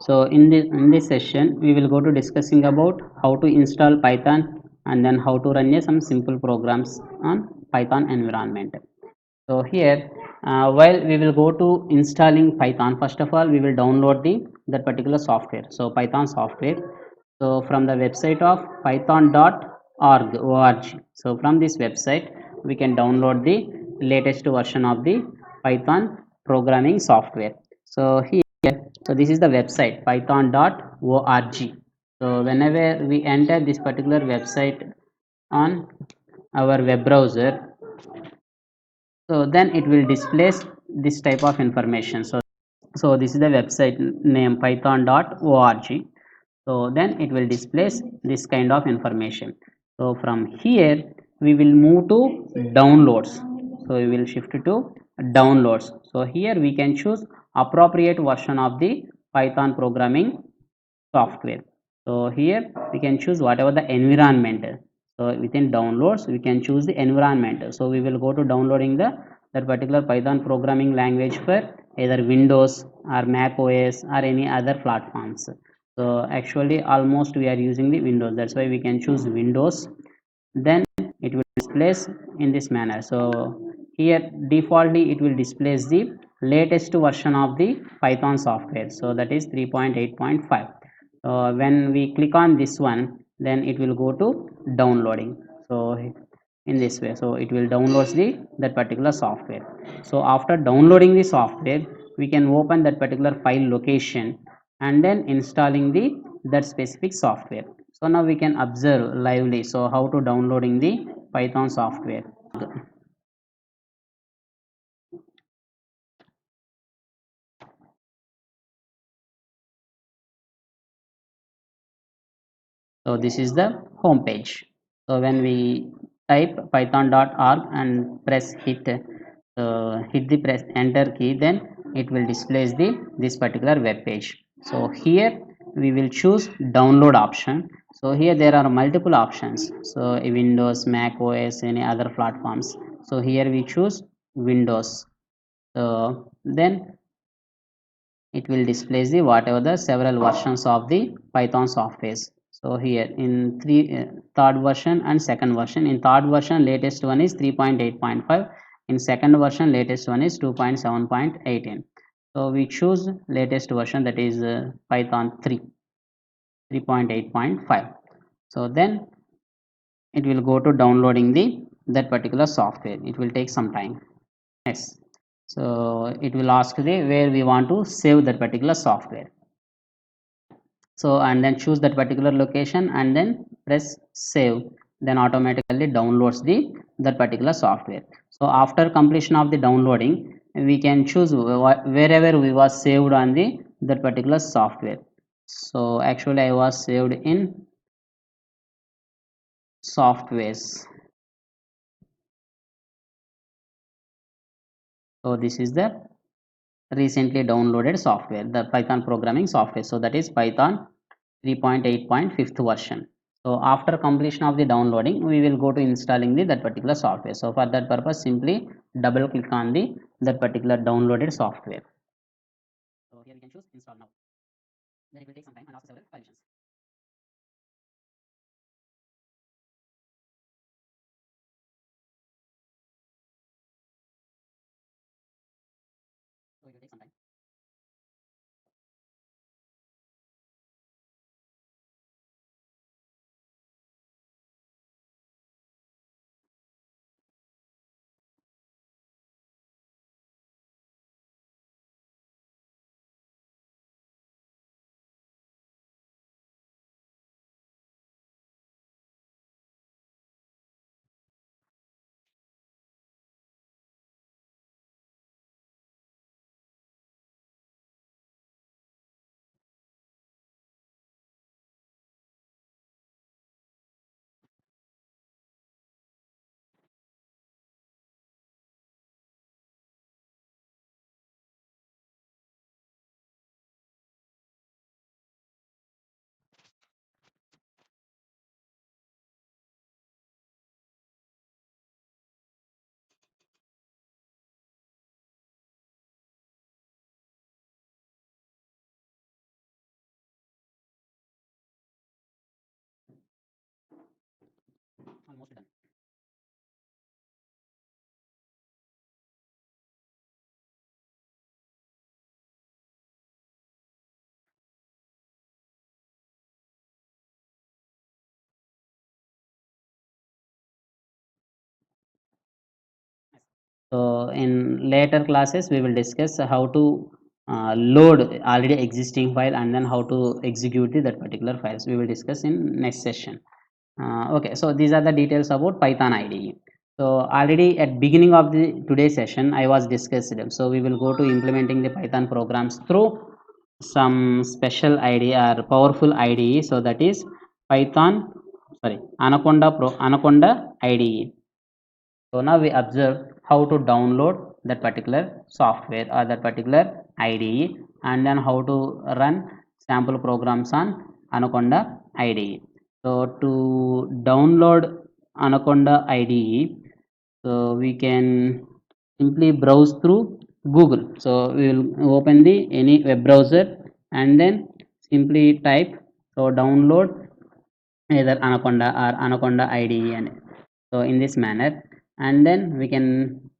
So in this session, we will go to discussing about how to install Python and then how to run some simple programs on Python environment. So here, while we will go to installing Python, first of all, we will download the that particular software. So Python software. So from the website of python.org. So from this website, we can download the latest version of the Python programming software. So here, so this is the website python.org. So whenever we enter this particular website on our web browser, so then it will display this type of information. So this is the website name python.org. So then it will display this kind of information. So from here we will move to downloads. So we will shift to downloads. So here we can choose appropriate version of the Python programming software. So here we can choose whatever the environment. So within downloads we can choose the environment. So we will go to downloading the that particular Python programming language for either Windows or Mac OS or any other platforms. So actually almost we are using the Windows, that's why we can choose Windows. Then it will displays in this manner. So here defaultly it will displays the latest version of the Python software, so that is 3.8.5. When we click on this one, then it will go to downloading. So in this way, so it will download the that particular software. So after downloading the software, we can open that particular file location and then installing the that specific software. So now we can observe lively so how to downloading the Python software. So this is the home page. So when we type python.org and hit the press enter key, then it will displays the this particular web page. So here we will choose download option. So here there are multiple options, so Windows, Mac OS, any other platforms. So here we choose Windows. So then it will display the whatever the several versions of the Python softwares. So here in third version and second version. In third version latest one is 3.8.5. In second version latest one is 2.7.18. So we choose latest version, that is Python 3 3.8.5. So then it will go to downloading the that particular software. It will take some time. Yes. So it will ask the where we want to save that particular software. So and then choose that particular location and then press save, then automatically downloads the that particular software. So after completion of the downloading, we can choose wherever we was saved on the that particular software. So actually I was saved in softwares. So this is the recently downloaded software, the Python programming software. So that is Python 3.8.5 version. So after completion of the downloading, we will go to installing the that particular software. So for that purpose, simply double click on the that particular downloaded software. So here we can choose install now. Then it will take some time and ask several permissions. So it will take some time. almost done. So in later classes, we will discuss how to load already existing file and then how to execute that particular files. We will discuss in next session. Okay, so these are the details about Python IDE. So already at beginning of the today's session, I was discussed them. So we will go to implementing the Python programs through some special IDE or powerful IDE. So that is Python, sorry, Anaconda IDE. So now we observe how to download that particular software or that particular IDE and then how to run sample programs on Anaconda IDE. So to download Anaconda IDE, so we can simply browse through Google. So we will open the any web browser and then simply type so download either Anaconda or Anaconda IDE and so in this manner and then we can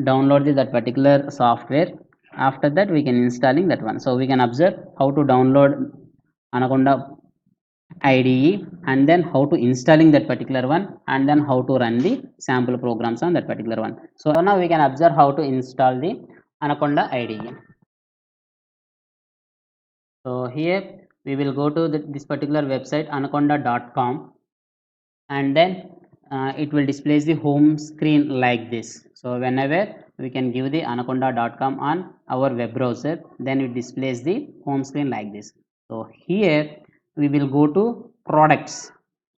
download that particular software. After that we can installing that one. So we can observe how to download Anaconda IDE and then how to installing that particular one and then how to run the sample programs on that particular one. So now we can observe how to install the Anaconda IDE. So here we will go to this particular website anaconda.com and then it will display the home screen like this. So whenever we can give the anaconda.com on our web browser, then it displays the home screen like this. So here we will go to products.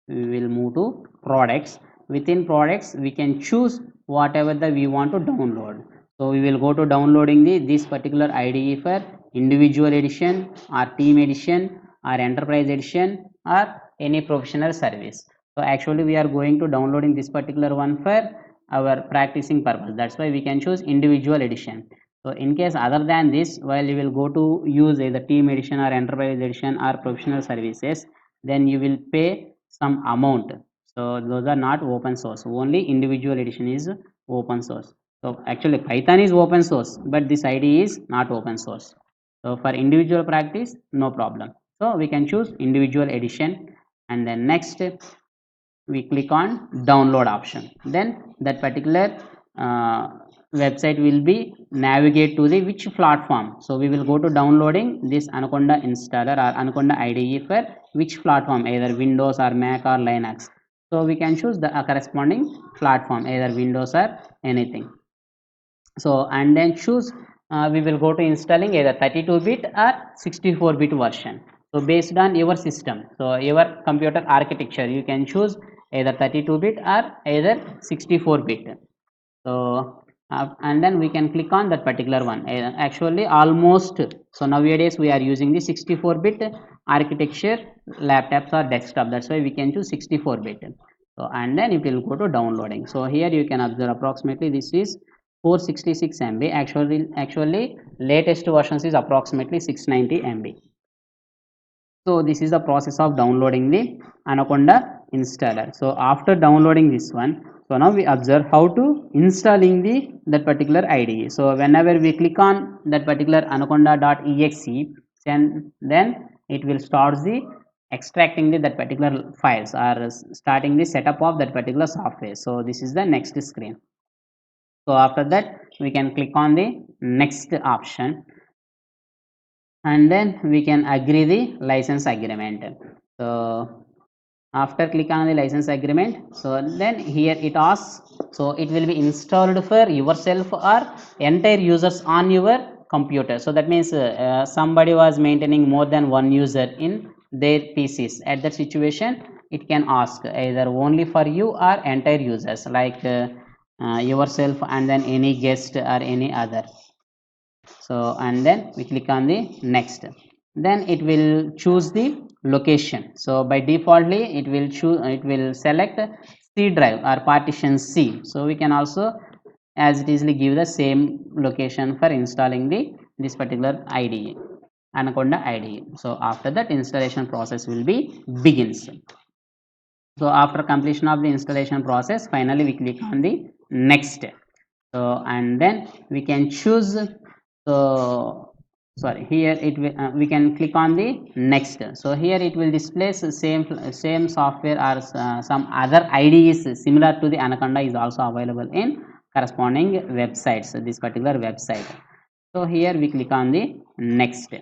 We will move to products. Within products we can choose whatever the we want to download. So we will go to downloading this particular IDE for individual edition or team edition or enterprise edition or any professional service. So actually we are going to downloading this particular one for our practicing purpose. That's why we can choose individual edition. So in case other than this, while you will go to use either team edition or enterprise edition or professional services, then you will pay some amount. So those are not open source. Only individual edition is open source. So actually Python is open source, but this IDE is not open source. So for individual practice, no problem. So we can choose individual edition and then next we click on download option. Then that particular website will be navigate to the which platform. So we will go to downloading this Anaconda installer or Anaconda IDE for which platform, either Windows or Mac or Linux. So we can choose the corresponding platform, either Windows or anything. So and then choose we will go to installing either 32-bit or 64-bit version. So based on your system, so your computer architecture, you can choose either 32-bit or either 64-bit. So and then we can click on that particular one. Actually almost, so nowadays we are using the 64-bit architecture laptops or desktop, that's why we can choose 64-bit. So and then it will go to downloading. So here you can observe approximately this is 466 MB. Actually latest versions is approximately 690 MB. So this is the process of downloading the Anaconda installer. So after downloading this one, so now we observe how to installing that particular IDE. So whenever we click on that particular anaconda.exe, then it will start the extracting that particular files or starting the setup of that particular software. So this is the next screen. So after that we can click on the next option and then we can agree the license agreement. So after click on the license agreement, so then here it asks, so it will be installed for yourself or entire users on your computer. So that means somebody was maintaining more than one user in their PCs. At that situation it can ask either only for you or entire users, like yourself and then any guest or any other. So and then we click on the next, then it will choose the location. So by defaultly it will choose, it will select C drive or partition C. So we can also as it easily give the same location for installing this particular IDE, Anaconda IDE. So after that installation process will be begins. So after completion of the installation process, finally we click on the next. So and then we can choose, so sorry, here it will, we can click on the next. So here it will display same software or some other IDEs similar to the Anaconda is also available in corresponding websites, so this particular website. So here we click on the next.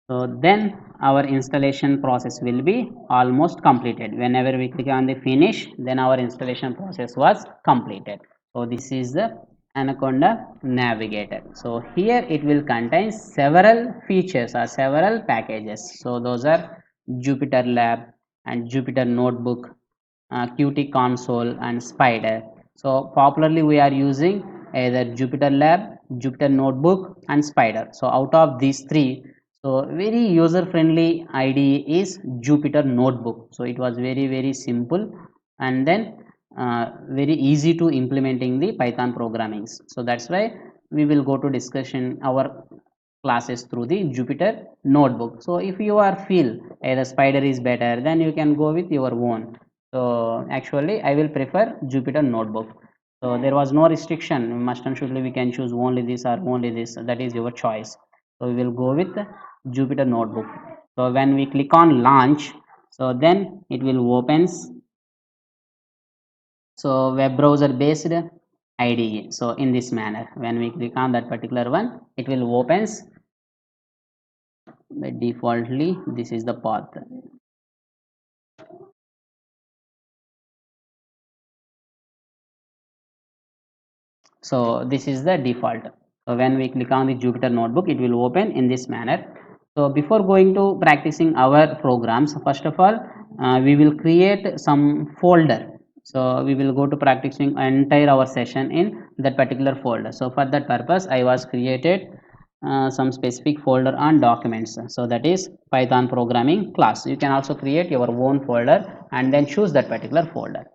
So then our installation process will be almost completed. Whenever we click on the finish, then our installation process was completed. So this is the Anaconda Navigator. So here it will contain several features or several packages. So those are Jupyter Lab and Jupyter Notebook, Qt Console and Spider. So popularly we are using either Jupyter Lab, Jupyter Notebook and Spider. So out of these three, so very user friendly IDE is Jupyter Notebook. So it was very simple and then very easy to implementing the Python programmings. So that's why we will go to discussion our classes through the Jupyter Notebook. So if you are feel either Spider is better, then you can go with your own. So actually I will prefer Jupyter Notebook. So there was no restriction, must and should we can choose only this or only this, that is your choice. So we will go with Jupyter Notebook. So when we click on launch, so then it will opens, so web browser based IDE. So in this manner, when we click on that particular one, it will opens by defaultly. This is the path. So this is the default. So when we click on the Jupyter Notebook, it will open in this manner. So before going to practicing our programs, first of all, we will create some folder. So we will go to practicing entire our session in that particular folder. So for that purpose, I was created some specific folder on documents. So that is Python programming class. You can also create your own folder and then choose that particular folder.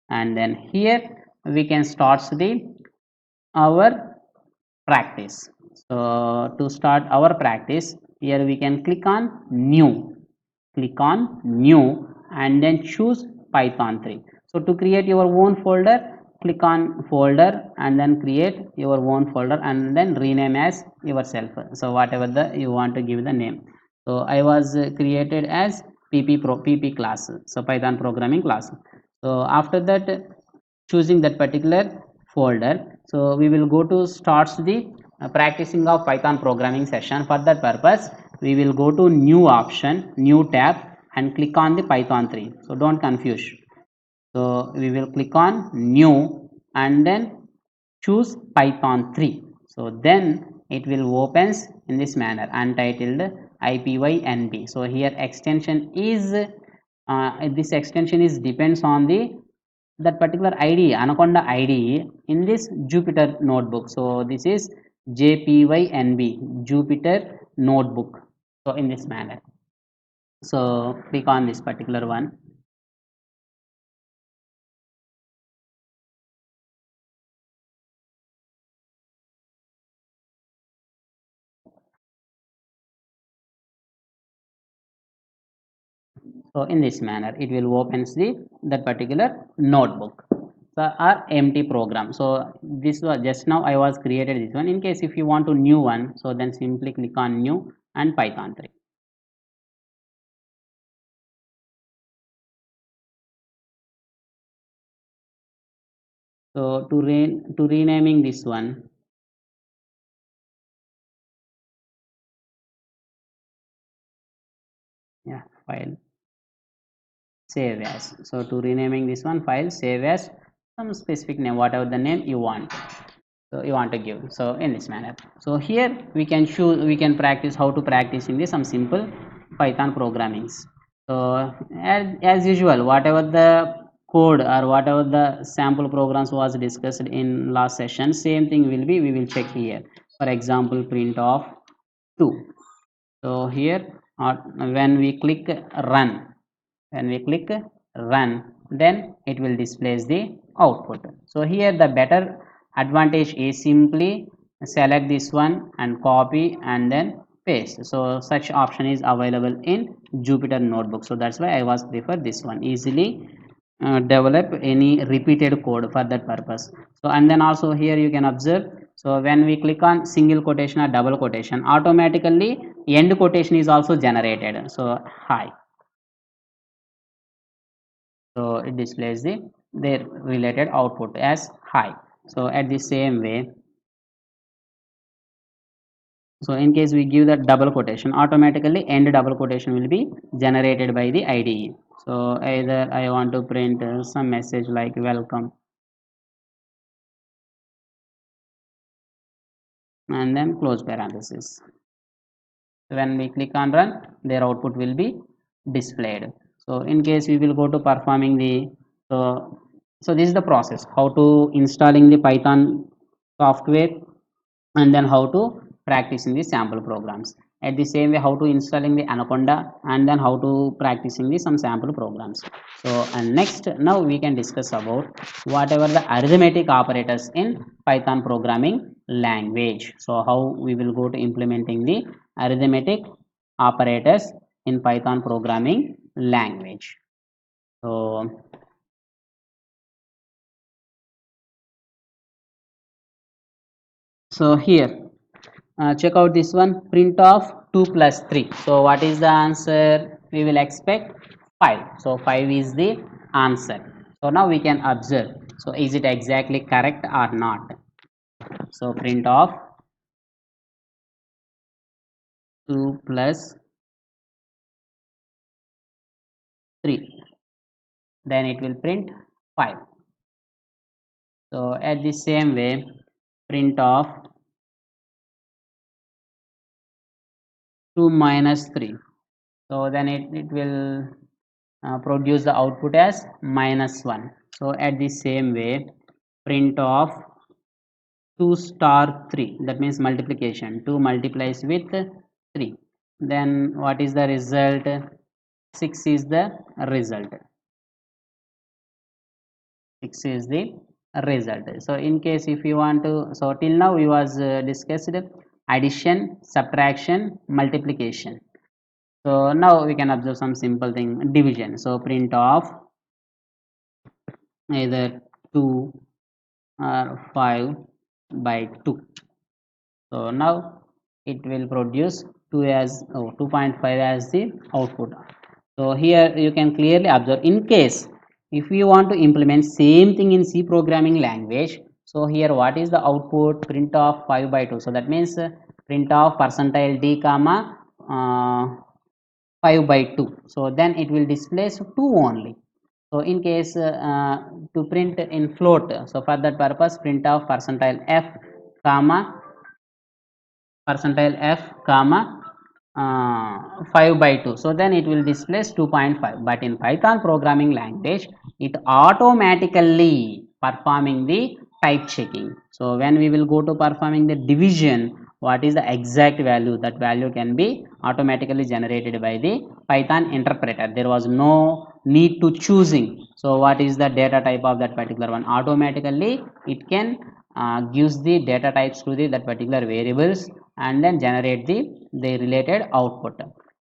And then here we can start the our practice. So to start our practice, here we can click on new and then choose Python 3. So to create your own folder, click on folder and then create your own folder and then rename as yourself. So whatever the you want to give the name. So I was created as PP class, so Python programming class. So after that, choosing that particular folder, so we will go to starts the practicing of Python programming session. For that purpose, we will go to new option, new tab and click on the Python 3. So don't confuse. So we will click on new and then choose Python 3. So then it will opens in this manner, untitled IPYNB. So here extension is this extension is depends on the that particular IDE, Anaconda IDE in this Jupyter Notebook. So this is JPYNB, Jupyter Notebook. So in this manner. So click on this particular one. So in this manner, it will opens the that particular notebook. So our empty program. So this was just now I was created this one. In case if you want to new one, so then simply click on new and Python 3. So to renaming this one, yeah, file save as. So to renaming this one, file save as some specific name, whatever the name you want. So you want to give. So in this manner. So here we can choose, we can practice how to practice in this some simple Python programmings. So as usual, whatever the code or whatever the sample programs was discussed in last session, same thing will be, we will check here. For example, print of 2. So here when we click run, when we click run, then it will displays the output. So here the better advantage is simply select this one and copy and then paste. So such option is available in Jupyter Notebook. So that's why I was prefer this one. Easily develop any repeated code for that purpose. So and then also here you can observe, so when we click on single quotation or double quotation, automatically end quotation is also generated. So hi, so it displays their related output as hi. So at the same way, so in case we give that double quotation, automatically end double quotation will be generated by the IDE. So either I want to print some message like welcome, and then close parenthesis. When we click on run, their output will be displayed. So in case we will go to performing the, so so this is the process how to installing the Python software, and then how to practicing the sample programs. At the same way, how to installing the Anaconda, and then how to practicing the some sample programs. So and next, now we can discuss about whatever the arithmetic operators in Python programming language. So how we will go to implementing the arithmetic operators in Python programming language. So here, check out this one, print of 2 plus 3. So what is the answer? We will expect 5. So 5 is the answer. So now we can observe, so is it exactly correct or not? So print of 2 plus 3, then it will print 5. So at the same way, print of 2 minus 3, so then it will produce the output as -1. So at the same way, print of 2 star 3, that means multiplication, 2 multiplies with 3, then what is the result? 6 is the result. 6 is the result. So in case if you want to, so till now we was discussed addition, subtraction, multiplication. So now we can observe some simple thing, division. So print of either 2 or 5 by 2. So now it will produce 2 as 2.5 as the output. So here you can clearly observe, in case if you want to implement same thing in C programming language, so here what is the output? Print of 5 by 2. So that means print of percentile d comma uh, 5 by 2. So then it will display 2 only. So in case to print in float, so for that purpose, print of percentile f comma percentile f comma 5 by 2. So then it will display 2.5. But in Python programming language, it automatically performing the type checking. So when we will go to performing the division, what is the exact value? That value can be automatically generated by the Python interpreter. There was no need to choosing. So what is the data type of that particular one? Automatically it can gives the data types to the that particular variables, and then generate the related output.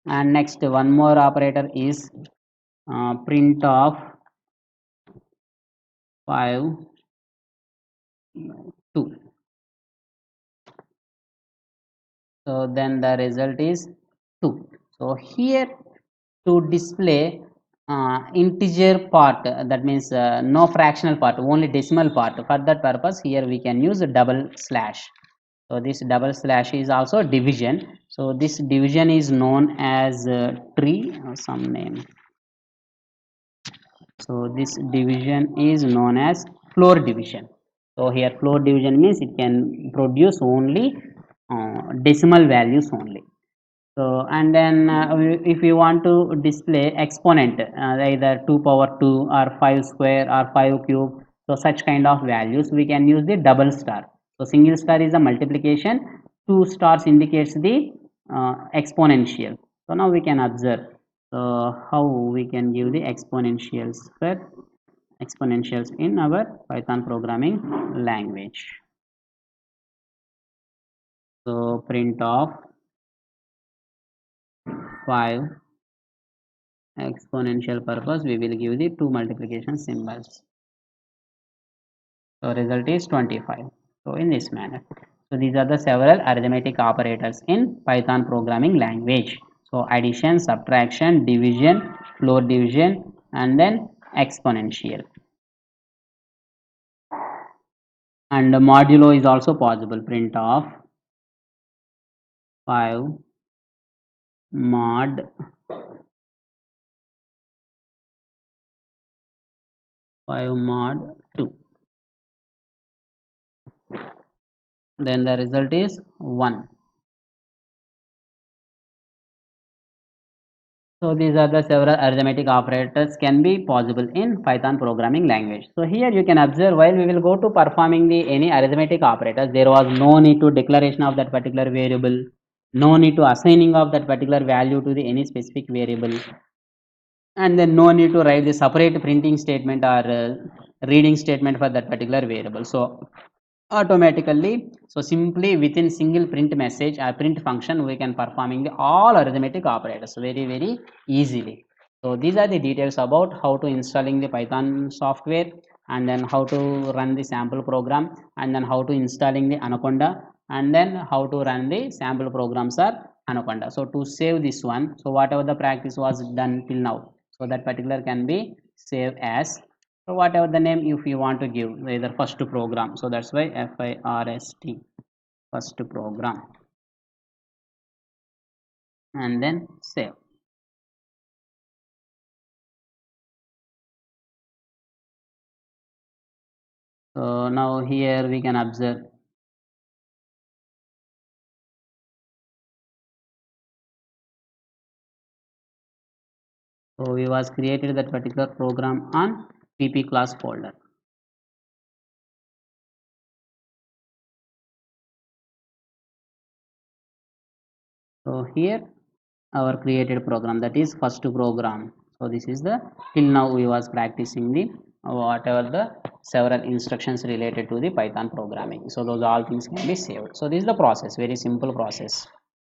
And next, one more operator is print of 5 2. So then the result is 2. So here to display integer part, that means no fractional part, only decimal part. For that purpose, here we can use a double slash. So this double slash is also division. So this division is known as tree or some name. So this division is known as floor division. So here floor division means it can produce only decimal values only. So and then if you want to display exponent, either 2 power 2 or 5 square or 5 cube, so such kind of values we can use the double star. So single star is a multiplication, 2 stars indicates the exponential. So now we can observe how we can give the exponentials for exponentials in our Python programming language. So print of 5 exponential purpose, we will give the two multiplication symbols. So result is 25. So in this manner. So these are the several arithmetic operators in Python programming language. So addition, subtraction, division, floor division, and then exponential. And modulo is also possible. Print of 5 mod 2. Then the result is 1. So these are the several arithmetic operators can be possible in Python programming language. So here you can observe while we will go to performing the any arithmetic operators, there was no need to declaration of that particular variable, no need to assigning of that particular value to the any specific variable, and then no need to write the separate printing statement or reading statement for that particular variable. So automatically, so simply within single print message or print function, we can performing the all arithmetic operators very easily. So these are the details about how to installing the Python software, and then how to run the sample program, and then how to installing the Anaconda, and then how to run the sample programs are Anaconda. So to save this one, so whatever the practice was done till now, so that particular can be saved as, so whatever the name if you want to give, either first program, so that's why FIRST, first program, and then save. So now here we can observe, so we was created that particular program on pp class folder. So here our created program, that is first program. So this is the till now we was practicing the whatever the several instructions related to the Python programming. So those all things can be saved. So this is the process, very simple process.